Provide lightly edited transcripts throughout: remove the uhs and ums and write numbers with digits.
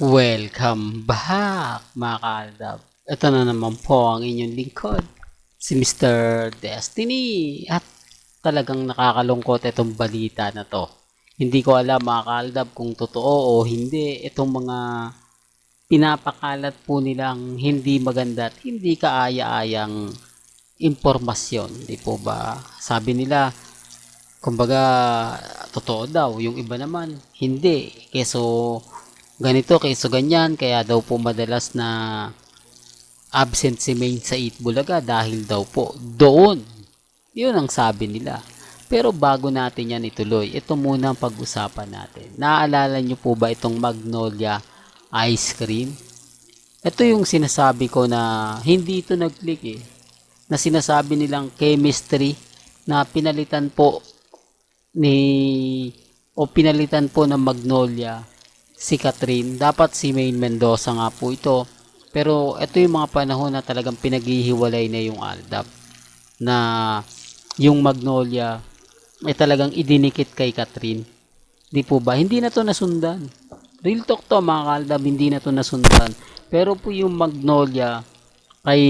Welcome back mga kaaldab. Ito na naman po ang inyong lingkod, si Mr. Destiny. At talagang nakakalungkot itong balita na to. Hindi ko alam mga kaaldab kung totoo o hindi itong mga pinapakalat po nilang hindi maganda at hindi kaaya-ayang impormasyon. Di po ba? Sabi nila, kumbaga, totoo daw. Yung iba naman, hindi. Keso ganito, keso ganyan. Kaya daw po madalas na absent si Main sa Eat Bulaga dahil daw po doon. Yun ang sabi nila. Pero bago natin yan ituloy, ito muna ang pag-usapan natin. Naaalala nyo po ba itong Magnolia ice cream? Ito yung sinasabi ko na hindi ito nag-click eh. Na sinasabi nilang chemistry na pinalitan po ni pinalitan po ng Magnolia si Catherine. Dapat si Main Mendoza nga po ito. Pero ito yung mga panahon na talagang pinaghihiwalay na yung Aldab. Na yung Magnolia ay talagang idinikit kay Catherine. Di po ba? Hindi na to nasundan. Real talk to mga Aldab, hindi na to nasundan. Pero po yung Magnolia kay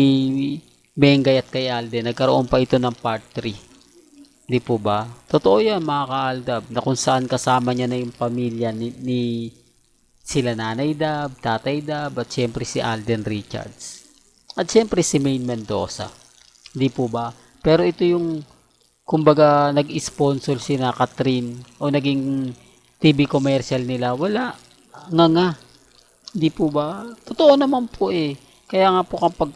Bengay at kay Alden, nagkaroon pa ito ng part 3. Di po ba? Totoo yan mga kaaldab na kung saan kasama niya na yung pamilya ni sila Nanay Dab, Tatay Dab, at syempre si Alden Richards. At syempre si Main Mendoza. Di po ba? Pero ito yung kumbaga nag-sponsor si na Catherine o naging TV commercial nila. Wala. Nga. Di po ba? Totoo naman po eh. Kaya nga po kapag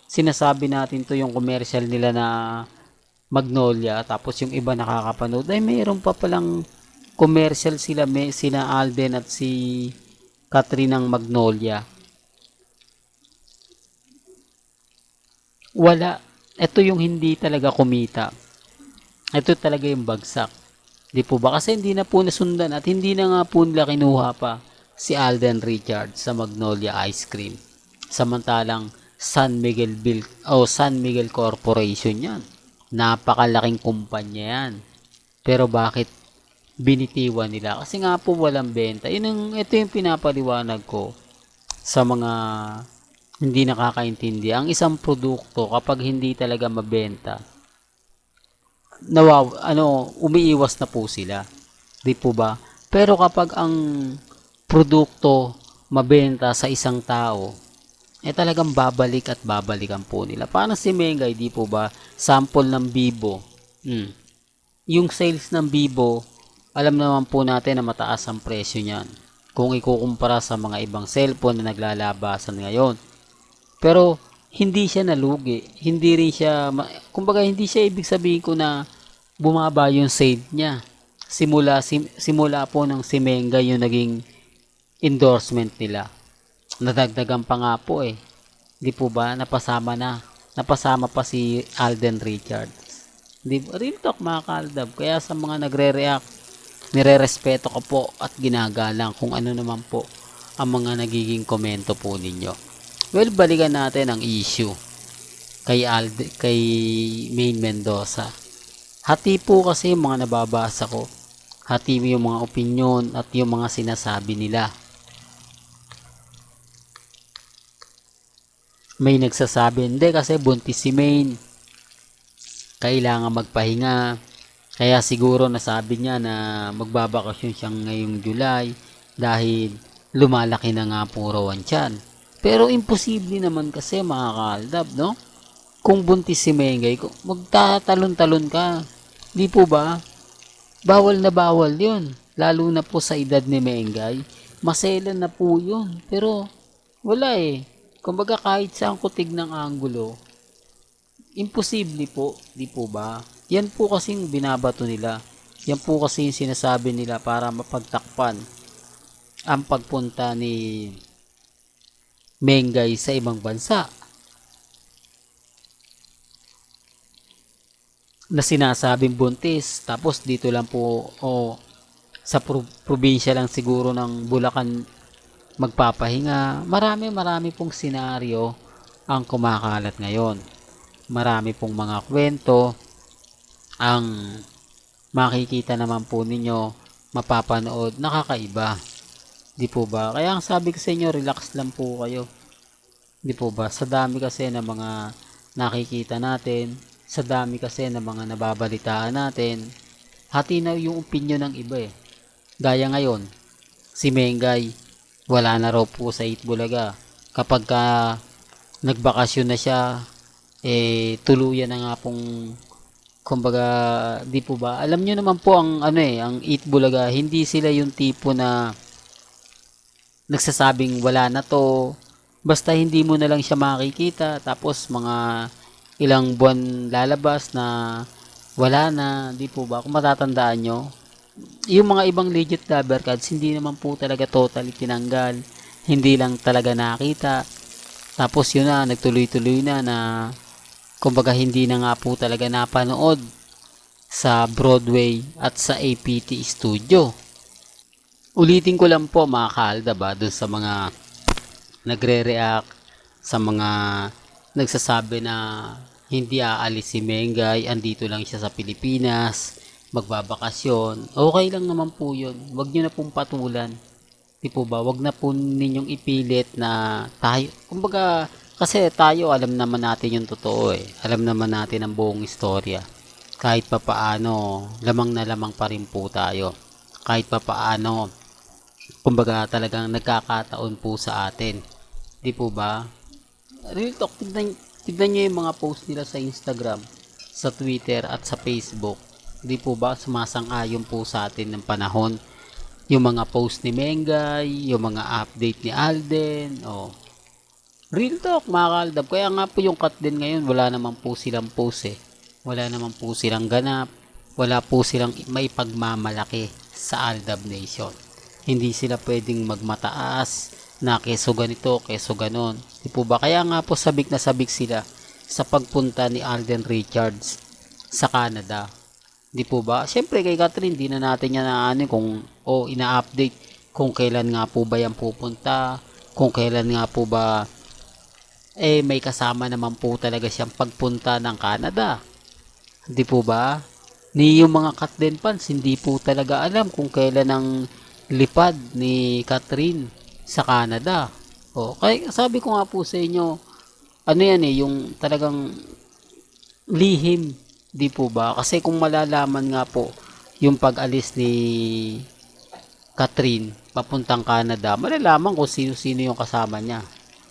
sinasabi natin to yung commercial nila na Magnolia, tapos yung iba nakakapanood, ay mayroon pa palang commercial sina Alden at si Catherine ng Magnolia. Wala. Ito yung hindi talaga kumita. Ito talaga yung bagsak. Di po ba? Kasi hindi na po nasundan at hindi na nga po nila kinuha pa si Alden Richards sa Magnolia Ice Cream. Samantalang San Miguel Corporation yan. Napakalaking kumpanya yan. Pero bakit binitiwan nila? Kasi nga po walang benta. Ito yung pinapaliwanag ko sa mga hindi nakakaintindi. Ang isang produkto kapag hindi talaga mabenta, umiiwas na po sila. Di po ba? Pero kapag ang produkto mabenta sa isang tao, talagang babalik at babalikan po nila. Paano si Mengay, di po ba? Sample ng Vivo. Yung sales ng Vivo, alam naman po natin na mataas ang presyo niyan kung ikukumpara sa mga ibang cellphone na naglalabasan ngayon. Pero hindi siya nalugi, hindi rin siya, kumbaga hindi siya ibig sabihin ko na bumaba yung sale niya. Simula po ng si Menga yung naging endorsement nila. Nadagdagan pa nga po eh. Di po ba? Napasama pa si Alden Richards. Di ba? Real talk mga kaaldab. Kaya sa mga nagre-react, nire-respeto ko po at ginagalang kung ano naman po ang mga nagiging komento po ninyo. Well, balikan natin ang issue kay Main Mendoza. Hati po kasi yung mga nababasa ko. Hati yung mga opinion at yung mga sinasabi nila. May nagsasabi, hindi kasi buntis si Main. Kailangan magpahinga. Kaya siguro nasabi niya na magbabakasyon siya ngayong July dahil lumalaki na nga po raw ang tiyan. Pero imposible naman kasi mga kaaldab, no? Kung buntis si Mengay, magtatalon-talon ka. Di po ba? Bawal na bawal yun. Lalo na po sa edad ni Mengay. Maselan na po yun. Pero wala eh. Kumbaga kahit saan ko tignan anggulo, imposible po. Di po ba? Yan po kasing binabato nila. Yan po kasi yung sinasabi nila para mapagtakpan ang pagpunta ni Mengay sa ibang bansa. Na sinasabing buntis, tapos dito lang po sa probinsya lang siguro ng Bulacan magpapahinga. Marami pong senaryo ang kumakalat ngayon. Marami pong mga kwento ang makikita naman po ninyo, mapapanood, nakakaiba. Di po ba? Kaya ang sabi ko sa inyo, relax lang po kayo. Di po ba? Sa dami kasi ng mga nakikita natin, sa dami kasi ng mga nababalitaan natin, hati na yung opinion ng iba eh. Gaya ngayon, si Mengay, wala na raw po sa Itbulaga. Kapag nagbakasyon na siya, tuluyan na nga pong, kumbaga, di po ba? Alam nyo naman po ang ang Itbulaga, hindi sila yung tipo na nagsasabing wala na to. Basta hindi mo na lang siya makikita, tapos mga ilang buwan lalabas na wala na, di po ba? Kung matatandaan nyo, yung mga ibang legit lover cards, hindi naman po talaga totally tinanggal. Hindi lang talaga nakita. Tapos yun na, nagtuloy-tuloy na kumbaga hindi na nga po talaga napanood sa Broadway at sa APT Studio. Ulitin ko lang po mga kaalda ba, dun sa mga nagre-react, sa mga nagsasabi na hindi aalis si Mengay, andito lang siya sa Pilipinas, magbabakasyon. Okay lang naman po yun. Huwag nyo na pong patulan. Di po ba? Huwag na po ninyong ipilit na tayo. Kumbaga, kasi tayo alam naman natin yung totoo eh. Alam naman natin ang buong istorya. Kahit pa paano, lamang na lamang pa rin po tayo. Kahit pa paano, kumbaga talagang nagkakataon po sa atin. Di po ba? Real talk, tignan nyo yung mga post nila sa Instagram, sa Twitter at sa Facebook. Di po ba sumasang-ayon po sa atin ng panahon? Yung mga post ni Mengay, yung mga update ni Alden, real talk mga kaaldab. Kaya nga po yung cut din ngayon, wala naman po silang post eh. Wala naman po silang ganap, wala po silang may pagmamalaki sa Aldab Nation. Hindi sila pwedeng magmataas na keso ganito, keso ganon. Di po ba? Kaya nga po sabik na sabik sila sa pagpunta ni Alden Richards sa Canada. Di po ba? Siyempre kay Catherine, di na natin yan kung ina-update kung kailan nga po ba yan pupunta, kung kailan nga po ba may kasama naman po talaga siyang pagpunta ng Canada. Di po ba? Ni yung mga Kat din fans, hindi po talaga alam kung kailan ang lipad ni Catherine sa Canada. Kaya sabi ko nga po sa inyo, yan yung talagang lihim, di po ba? Kasi kung malalaman nga po yung pag-alis ni Catherine papuntang Canada, malalaman kung sino-sino yung kasama niya.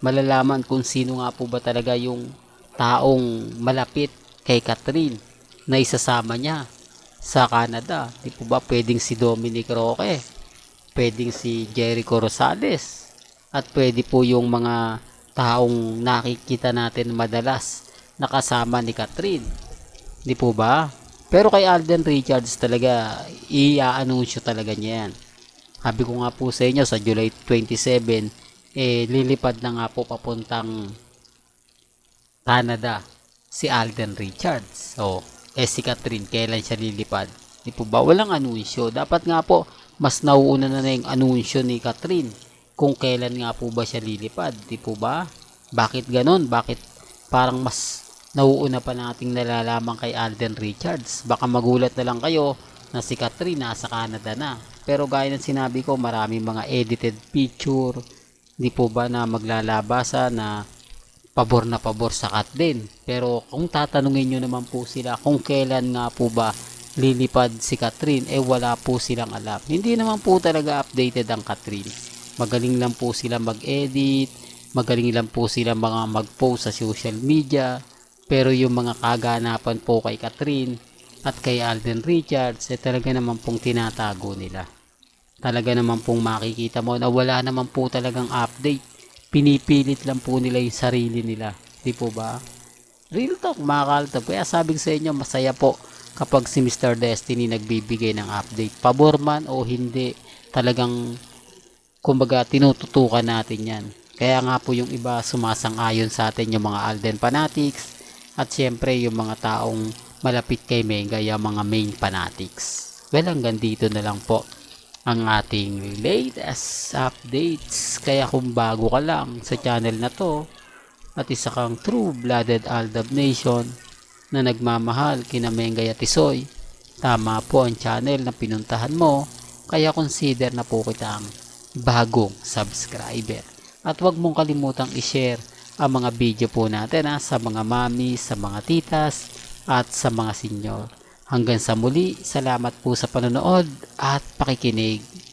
Malalaman kung sino nga po ba talaga yung taong malapit kay Catherine na isasama niya sa Canada. Di po ba pwedeng si Dominic Roque, pwedeng si Jericho Rosales, at pwede po yung mga taong nakikita natin madalas nakasama ni Catherine. Di po ba? Pero kay Alden Richards talaga, i-anunsyo talaga niya yan. Sabi ko nga po sa inyo, sa July 27, lilipad na nga po papuntang Canada si Alden Richards. Si Catherine, kailan siya lilipad? Di po ba? Walang anunsyo. Dapat nga po, mas nauuna na yung anunsyo ni Catherine kung kailan nga po ba siya lilipad. Di po ba? Bakit ganon? Bakit parang mas nauuna pa nating nalalaman kay Alden Richards? Baka magulat na lang kayo na si Catherine nasa Canada na. Pero gaya ng sinabi ko, maraming mga edited picture, di po ba, na maglalabasa na pabor sa Kat din. Pero kung tatanungin nyo naman po sila kung kailan nga po ba lilipad si Catherine, wala po silang alam. Hindi naman po talaga updated ang Catherine. Magaling lang po sila mag-edit, magaling lang po sila mga mag-post sa social media, pero yung mga kaganapan po kay Catherine at kay Alden Richards, talaga naman pong tinatago nila. Talaga naman pong makikita mo na wala naman po talagang update. Pinipilit lang po nila yung sarili nila. Di po ba? Real talk mga kaltab. Kaya sabi sa inyo, masaya po kapag si Mr. Destiny nagbibigay ng update. Pabor man o hindi, talagang kumbaga tinututukan natin yan. Kaya nga po yung iba sumasang-ayon sa atin, yung mga Alden fanatics, at syempre yung mga taong malapit kay Mengay, yung mga main fanatics. Well, hanggang dito na lang po ang ating latest updates. Kaya kung bago ka lang sa channel na to at isa kang true-blooded Aldab Nation na nagmamahal kina Mengay at Tisoy, tama po ang channel na pinuntahan mo. Kaya consider na po kitang bagong subscriber. At huwag mong kalimutang i-share ang mga video po natin sa mga mami, sa mga titas at sa mga senior. Hanggang sa muli, salamat po sa panonood at pakikinig.